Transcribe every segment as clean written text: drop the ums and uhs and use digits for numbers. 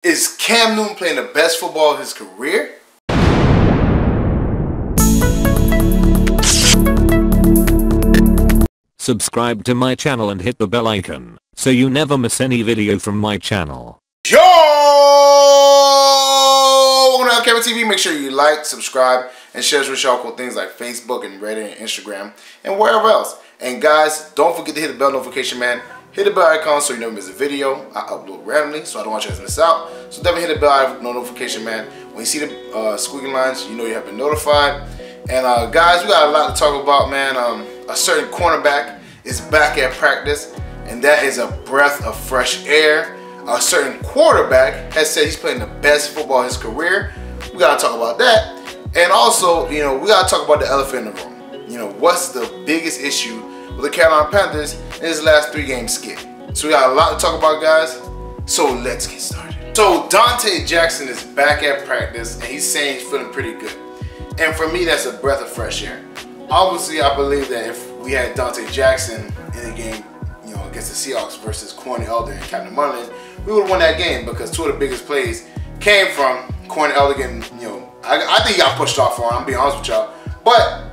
Is Cam Newton playing the best football of his career? Subscribe to my channel and hit the bell icon so you never miss any video from my channel. Yo! Welcome to LCameraTV. Make sure you like, subscribe, and share with y'all cool things like Facebook and Reddit and Instagram and wherever else. And guys, don't forget to hit the bell notification, man. Hit the bell icon so you never miss a video. I upload randomly, so I don't want you guys to miss out. So definitely hit the bell notification, man. When you see the squeaking lines, you know you have been notified. And guys, we got a lot to talk about, man. A certain cornerback is back at practice, and that is a breath of fresh air. A certain quarterback has said he's playing the best football of his career. We gotta talk about that. And also, we gotta talk about the elephant in the room. What's the biggest issue with the Carolina Panthers in his last 3-game skid? So we got a lot to talk about, guys. So let's get started. So Donte Jackson is back at practice, and he's saying he's feeling pretty good. And for me, that's a breath of fresh air. Obviously, I believe that if we had Donte Jackson in the game, against the Seahawks versus Corny Elder and Captain Munlin, we would have won that game because two of the biggest plays came from Corny Elder getting, I think he got pushed off for him, I'm being honest with y'all. But,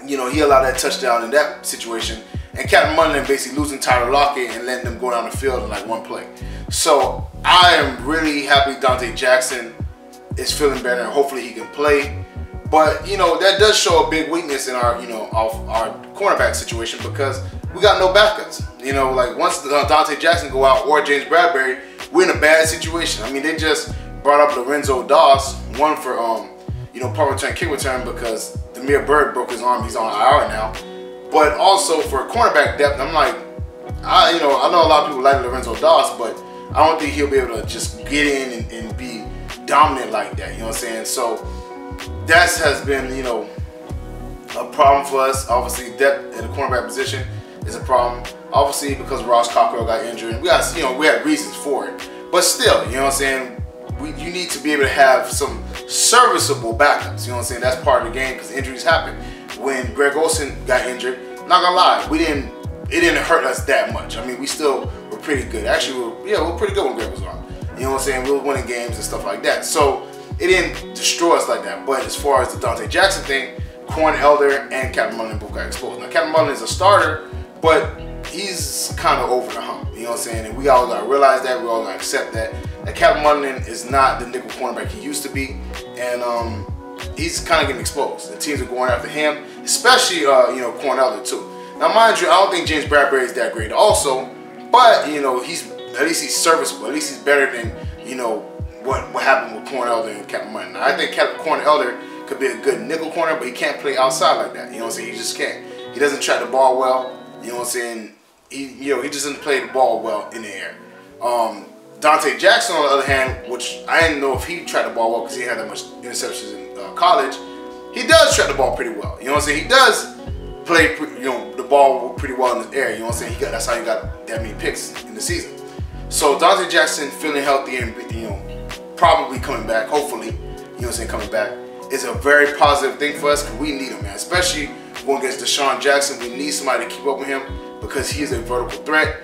he allowed that touchdown in that situation. And Captain Munlin basically losing Tyler Lockett and letting them go down the field in like one play. So I am really happy Donte Jackson is feeling better and hopefully he can play. But, that does show a big weakness in our, our cornerback situation because we got no backups. Like once Donte Jackson go out or James Bradbury, we're in a bad situation. I mean, they just brought up Lorenzo Doss, one for, punt return, kick return because Demir Bird broke his arm. He's on IR now. But also for cornerback depth, I'm like, I know a lot of people like Lorenzo Doss, but I don't think he'll be able to just get in and be dominant like that. You know what I'm saying? So that has been, a problem for us. Obviously, depth in the cornerback position is a problem. Obviously, because Ross Cockrell got injured, we had reasons for it. But still, you know what I'm saying? You need to be able to have some serviceable backups. You know what I'm saying? That's part of the game because injuries happen. When Greg Olsen got injured, not gonna lie, it didn't hurt us that much. I mean, we still were pretty good. Actually, we were pretty good when Greg was on. You know what I'm saying? We were winning games and stuff like that. So it didn't destroy us like that. But as far as the Donte Jackson thing, Corn Elder and Captain Munlin both got exposed. Now, Captain Munlin is a starter, but he's kind of over the hump. You know what I'm saying? And we all gotta realize that. We all gotta accept that. That Captain Munlin is not the nickel cornerback he used to be, and he's kind of getting exposed. The teams are going after him, especially Corn Elder too. Now, mind you, I don't think James Bradbury is that great, also, but he's at least he's serviceable. At least he's better than what happened with Corn Elder and Captain Munlin. Now, I think Corn Elder could be a good nickel corner, but he can't play outside like that. You know what I'm saying? He just can't. He doesn't track the ball well. You know what I'm saying? He just doesn't play the ball well in the air. Donte Jackson, on the other hand, which I didn't know if he tracked the ball well because he had that much interceptions in college, he does track the ball pretty well. You know what I'm saying? He does play, the ball pretty well in the air. You know what I'm saying? That's how he got that many picks in the season. So Donte Jackson feeling healthy and probably coming back, hopefully, coming back is a very positive thing for us because we need him, man. Especially going against Deshaun Jackson, we need somebody to keep up with him because he is a vertical threat.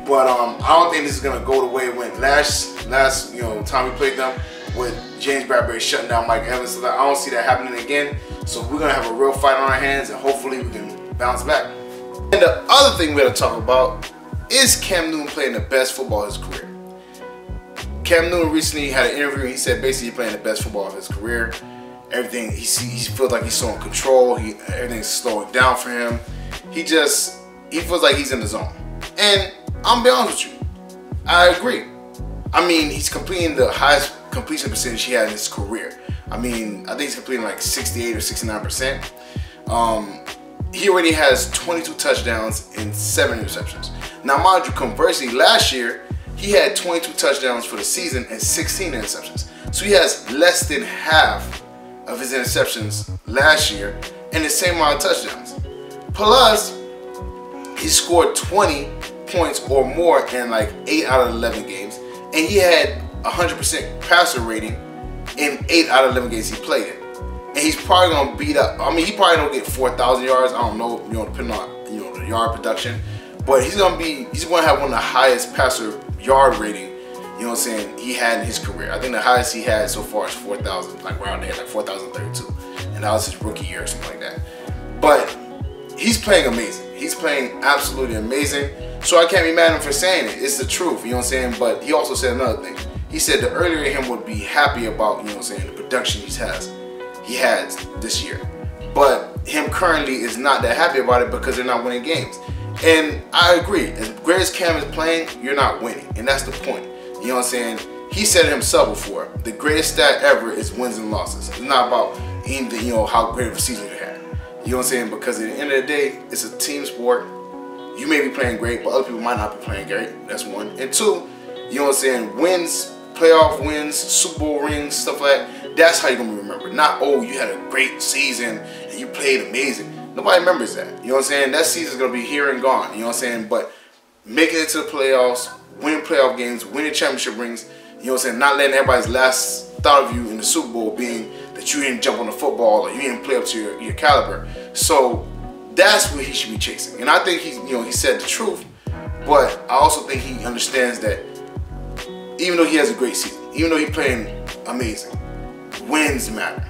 But I don't think this is gonna go the way it went last time we played them with James Bradbury shutting down Mike Evans. So I don't see that happening again. So we're gonna have a real fight on our hands, and hopefully we can bounce back. And the other thing we gotta talk about is Cam Newton playing the best football of his career. Cam Newton recently had an interview. He said basically he's playing the best football of his career. Everything he feels like he's so in control. Everything's slowing down for him. He feels like he's in the zone. And I'm be honest with you, I agree. I mean, he's completing the highest completion percentage he had in his career. I mean, I think he's completing like 68 or 69%. He already has 22 touchdowns and 7 interceptions. Now, mind you, conversely, last year he had 22 touchdowns for the season and 16 interceptions. So he has less than half of his interceptions last year and the same amount of touchdowns. Plus, he scored 20 points or more in like 8 out of 11 games, and he had 100% passer rating in 8 out of 11 games he played in. And he's probably gonna beat up. I mean, he probably don't get 4,000 yards. I don't know, depending on the yard production. But he's gonna have one of the highest passer yard rating you know what I'm saying, he had in his career. I think the highest he had so far is 4,000, like around there, like 4,032. And that was his rookie year or something like that. But he's playing amazing. He's playing absolutely amazing. So I can't be mad at him for saying it. It's the truth, you know what I'm saying? But he also said another thing. He said the earlier him would be happy about, you know what I'm saying, the production he has this year. But him currently is not that happy about it because they're not winning games. And I agree. As great as Cam is playing, you're not winning. And that's the point. You know what I'm saying? He said it himself before. The greatest stat ever is wins and losses. It's not about anything, you know, how great of a season you had. You know what I'm saying? Because at the end of the day, it's a team sport. You may be playing great, but other people might not be playing great. That's one. And two, you know what I'm saying? Wins, playoff wins, Super Bowl rings, stuff like that. That's how you're going to be remembered. Not, oh, you had a great season and you played amazing. Nobody remembers that. You know what I'm saying? That season's going to be here and gone. You know what I'm saying? But making it to the playoffs, winning playoff games, winning championship rings, you know what I'm saying? Not letting everybody's last thought of you in the Super Bowl being that you didn't jump on the football or you didn't play up to your caliber. So that's what he should be chasing. And I think he said the truth, but I also think he understands that even though he has a great season, even though he's playing amazing, wins matter.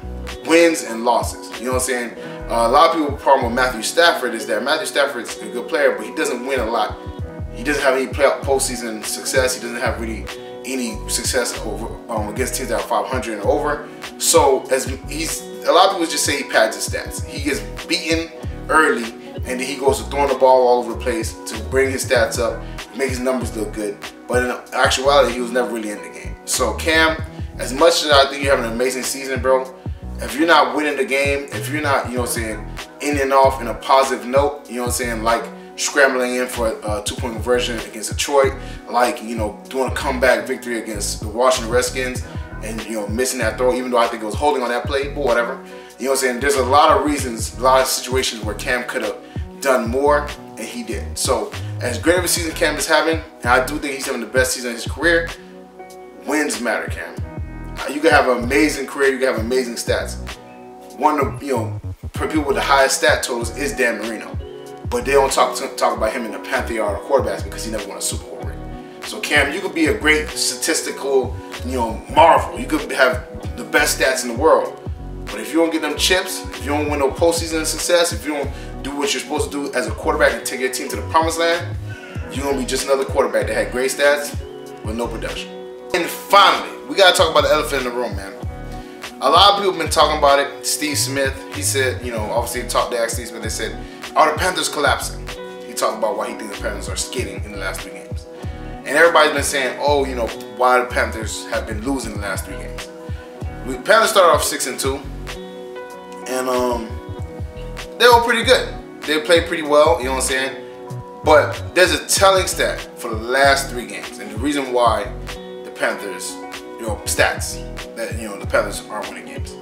Wins and losses. You know what I'm saying? A lot of people's problem with Matthew Stafford is that Matthew Stafford's a good player, but he doesn't win a lot. He doesn't have any postseason success. He doesn't have really any success over against teams that are 500 and over. So a lot of people just say he pads his stats. He gets beaten early, and then he goes to throwing the ball all over the place to bring his stats up, make his numbers look good. But in actuality, he was never really in the game. So Cam, as much as I think you're having an amazing season, bro, if you're not winning the game, if you're not, you know what I'm saying, in and off in a positive note, you know what I'm saying, like scrambling in for a two-point conversion against Detroit, like, you know, doing a comeback victory against the Washington Redskins and, you know, missing that throw, even though I think it was holding on that play, but whatever. You know what I'm saying? There's a lot of reasons, a lot of situations where Cam could have done more, and he did. So, as great of a season Cam is having, and I do think he's having the best season of his career, wins matter, Cam. You can have an amazing career, you can have amazing stats. One of, you know, people with the highest stat totals is Dan Marino. But they don't talk about him in the pantheon of quarterbacks because he never won a Super Bowl ring. So Cam, you could be a great statistical, you know, marvel. You could have the best stats in the world. But if you don't get them chips, if you don't win no postseason success, if you don't do what you're supposed to do as a quarterback and take your team to the promised land, you're going to be just another quarterback that had great stats with no production. And finally, we got to talk about the elephant in the room, man. A lot of people have been talking about it. Steve Smith, he said, you know, obviously he talked to ask Steve Smith, they said, are the Panthers collapsing? He talked about why he thinks the Panthers are skidding in the last 3 games. And everybody's been saying, oh, you know, why the Panthers have been losing the last 3 games. The Panthers started off 6-2, and they were pretty good. They played pretty well, you know what I'm saying? But there's a telling stat for the last 3 games, and the reason why the Panthers, you know, stats that, you know, the Panthers aren't winning games.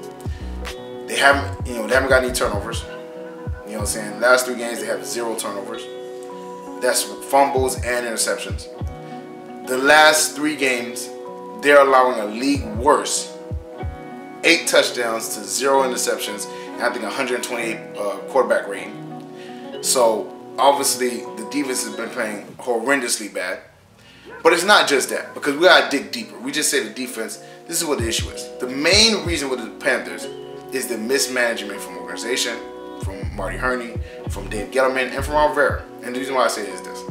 They haven't got any turnovers. You know what I'm saying? Last 3 games they have 0 turnovers. That's fumbles and interceptions. The last 3 games they're allowing a league worst 8 touchdowns to 0 interceptions, and I think 128 quarterback rating. So obviously the defense has been playing horrendously bad. But it's not just that, because we gotta dig deeper. We just say the defense. This is what the issue is. The main reason with the Panthers is the mismanagement from organization, from Marty Herney, from Dave Gettleman, and from Ron Rivera. And the reason why I say it is this.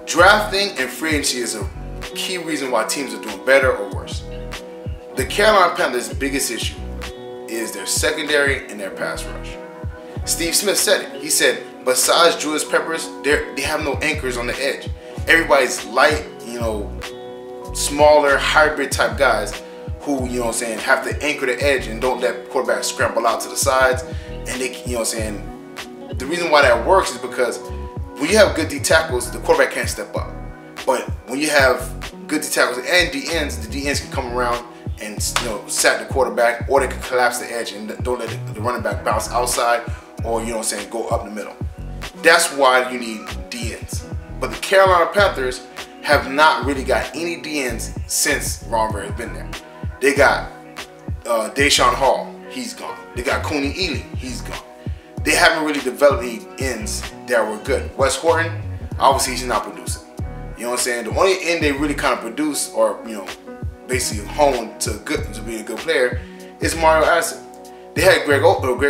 Drafting and free agency is a key reason why teams are doing better or worse. The Carolina Panthers' biggest issue is their secondary and their pass rush. Steve Smith said it. He said, besides Julius Peppers, they have no anchors on the edge. Everybody's light, you know, smaller, hybrid type guys who, you know what I'm saying, have to anchor the edge and don't let quarterbacks scramble out to the sides. And they, you know what I'm saying, the reason why that works is because when you have good D tackles, the quarterback can't step up. But when you have good D tackles and D ends, the D ends can come around and, you know, sack the quarterback, or they can collapse the edge and don't let the running back bounce outside, or, you know what I'm saying, go up the middle. That's why you need D ends. But the Carolina Panthers have not really got any D ends since Ron Rivera has been there. They got Deshaun Hall, he's gone. They got Cooney Ely, he's gone. They haven't really developed any ends that were good. Wes Horton, obviously he's not producing. You know what I'm saying? The only end they really kind of produce, or basically honed to be a good player, is Mario Addison. They had Greg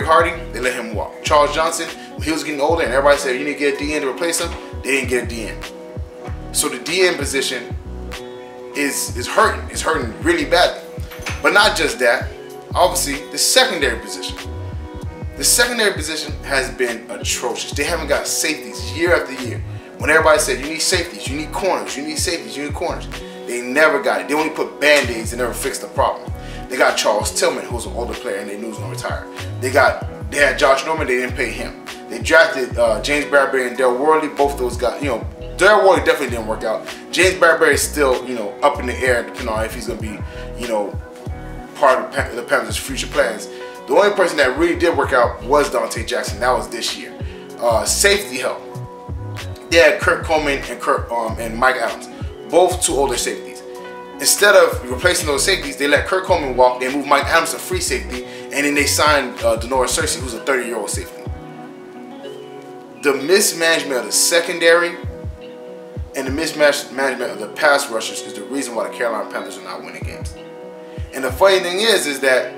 Hardy, they let him walk. Charles Johnson, when he was getting older and everybody said you need to get a DN to replace him, they didn't get a DN. So the DN position is hurting. It's hurting really badly. But not just that, obviously the secondary position. The secondary position has been atrocious. They haven't got safeties year after year. When everybody said you need safeties, you need corners, you need safeties, you need corners, they never got it. They only put band-aids and never fixed the problem. They got Charles Tillman, who was an older player, and they knew he was going to retire. They had Josh Norman, they didn't pay him. They drafted James Bradbury and Darryl Worley, both those guys. Darryl Worley definitely didn't work out. James Bradbury is still, up in the air, depending on if he's going to be, part of the Panthers' future plans. The only person that really did work out was Donte Jackson. That was this year. Safety help. They had Kurt Coleman and Mike Adams, both two older safeties. Instead of replacing those safeties, they let Kurt Coleman walk. They moved Mike Adams to free safety, and then they signed Denora Cersei, who's a 30-year-old safety. The mismanagement of the secondary and the mismanagement of the pass rushers is the reason why the Carolina Panthers are not winning games. And the funny thing is that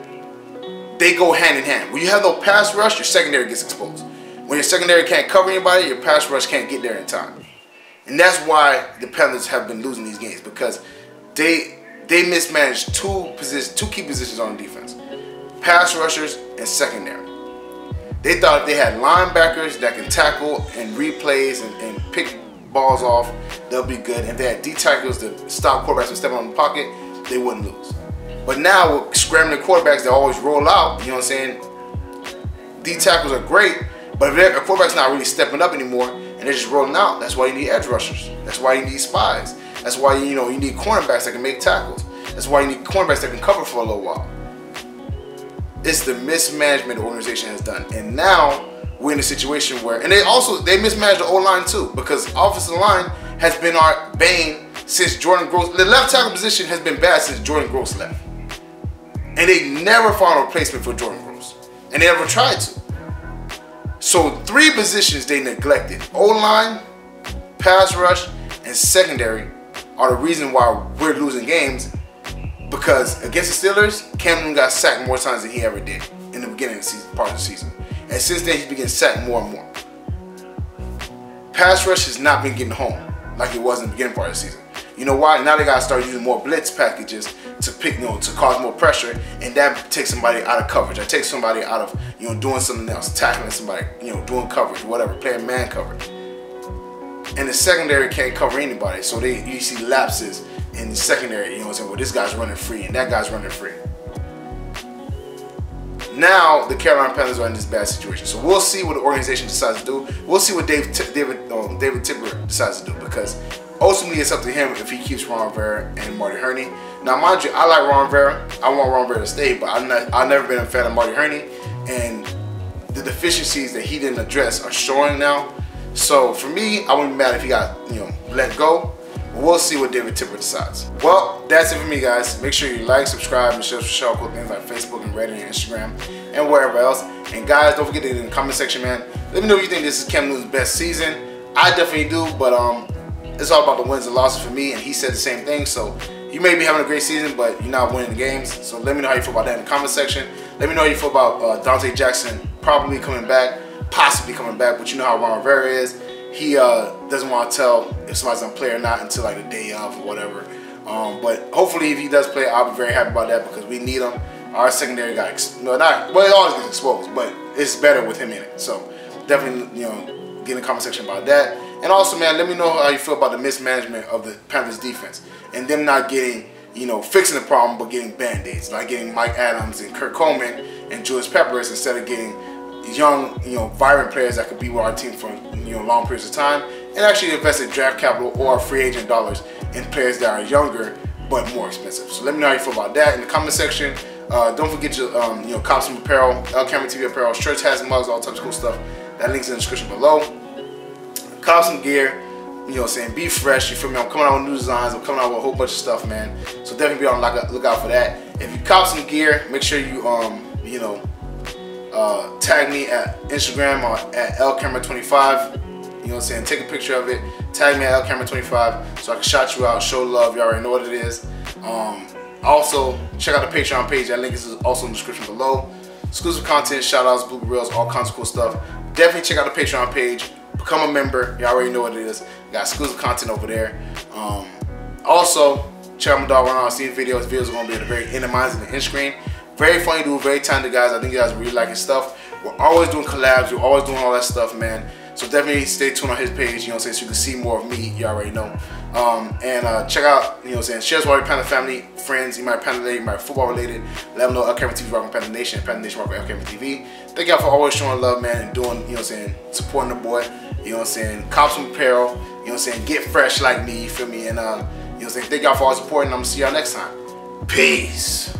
they go hand in hand. When you have no pass rush, your secondary gets exposed. When your secondary can't cover anybody, your pass rush can't get there in time. And that's why the Panthers have been losing these games, because they mismanaged two key positions on defense: pass rushers and secondary. They thought if they had linebackers that can tackle and read plays and pick balls off, they'll be good. If they had D tackles to stop quarterbacks from stepping on the pocket, they wouldn't lose. But now with scrambling quarterbacks that always roll out, you know what I'm saying? D tackles are great, but if a quarterback's not really stepping up anymore and they're just rolling out, that's why you need edge rushers. That's why you need spies. That's why you need cornerbacks that can make tackles. That's why you need cornerbacks that can cover for a little while. It's the mismanagement the organization has done. And now we're in a situation where, and they mismanaged the O-line too, because offensive line has been our bane since Jordan Gross. The left tackle position has been bad since Jordan Gross left. And they never found a replacement for Jordan Gross. And they never tried to. So 3 positions they neglected: O-line, pass rush, and secondary are the reason why we're losing games. Because against the Steelers, Cam Newton got sacked more times than he ever did in the beginning of the season, part of the season. And since then, he's been getting sacked more and more. Pass rush has not been getting home like it was in the beginning part of the season. You know why? Now they gotta start using more blitz packages to to cause more pressure, and that takes somebody out of coverage. That takes somebody out of doing something else, tackling somebody, doing coverage, whatever, playing man coverage. And the secondary can't cover anybody, so you see lapses in the secondary. You know what I'm saying? Well, this guy's running free and that guy's running free. Now the Carolina Panthers are in this bad situation, so we'll see what the organization decides to do. We'll see what David Tipper decides to do, because ultimately it's up to him if he keeps Ron Rivera and Marty Hurney. Now, mind you, I like Ron Rivera. I want Ron Rivera to stay, but I've never been a fan of Marty Hurney, and the deficiencies that he didn't address are showing now. So for me, I wouldn't be mad if he got let go. We'll see what David Tipper decides. Well, that's it for me, guys. Make sure you like, subscribe, and share cool things like Facebook and Reddit and Instagram and wherever else. And guys, don't forget to in the comment section, man, let me know if you think this is Cam Newton's best season. I definitely do, but it's all about the wins and losses for me, and he said the same thing. So you may be having a great season, but you're not winning the games. So let me know how you feel about that in the comment section. Let me know how you feel about Donte Jackson probably coming back, possibly coming back, but you know how Ron Rivera is. He doesn't want to tell if somebody's gonna play or not until like the day of or whatever. But hopefully, if he does play, I'll be very happy about that, because we need him. Our secondary got it always gets exposed, but it's better with him in it. So definitely, get in the comment section about that. And also, man, let me know how you feel about the mismanagement of the Panthers defense and them not getting, fixing the problem, but getting band-aids, like getting Mike Adams and Kurt Coleman and Julius Peppers instead of getting young, vibrant players that could be with our team for long periods of time, and actually invest in draft capital or free agent dollars in players that are younger but more expensive. So let me know how you feel about that in the comment section. Don't forget to cop some apparel, LCameraTV apparel, shirts, hats, mugs, all types of cool stuff. That link's in the description below. Cop some gear, be fresh. You feel me? I'm coming out with new designs. I'm coming out with a whole bunch of stuff, man. So definitely be on the lookout for that. If you cop some gear, make sure you tag me at Instagram or at LCamera25. you know what I'm saying, take a picture of it, tag me at LCameraTV so I can shout you out, show love. You already know what it is. Also, check out the Patreon page. That link is also in the description below. Exclusive content, shout outs, blooper reels, all kinds of cool stuff. Definitely check out the Patreon page. Become a member. You already know what it is. Got exclusive content over there. Also, check out my dog Renan. See the videos. Videos are going to be at the very end of mine in the end screen. Very funny dude, very talented guys. I think you guys really like his stuff. We're always doing collabs. We're always doing all that stuff, man. So definitely stay tuned on his page, you know what I'm saying, so you can see more of me. You already know. Check out, you know what I'm saying, share this with your Panther family, friends. You might Panther related, you might football related. Let them know LCameraTV rocking Panther Nation, Panther Nation rocking LCameraTV. Thank y'all for always showing love, man, and doing, you know what I'm saying, supporting the boy. You know what I'm saying, cop some apparel. You know what I'm saying, get fresh like me. You feel me? And you know what I'm saying, thank y'all for all supporting. I'm gonna see y'all next time. Peace.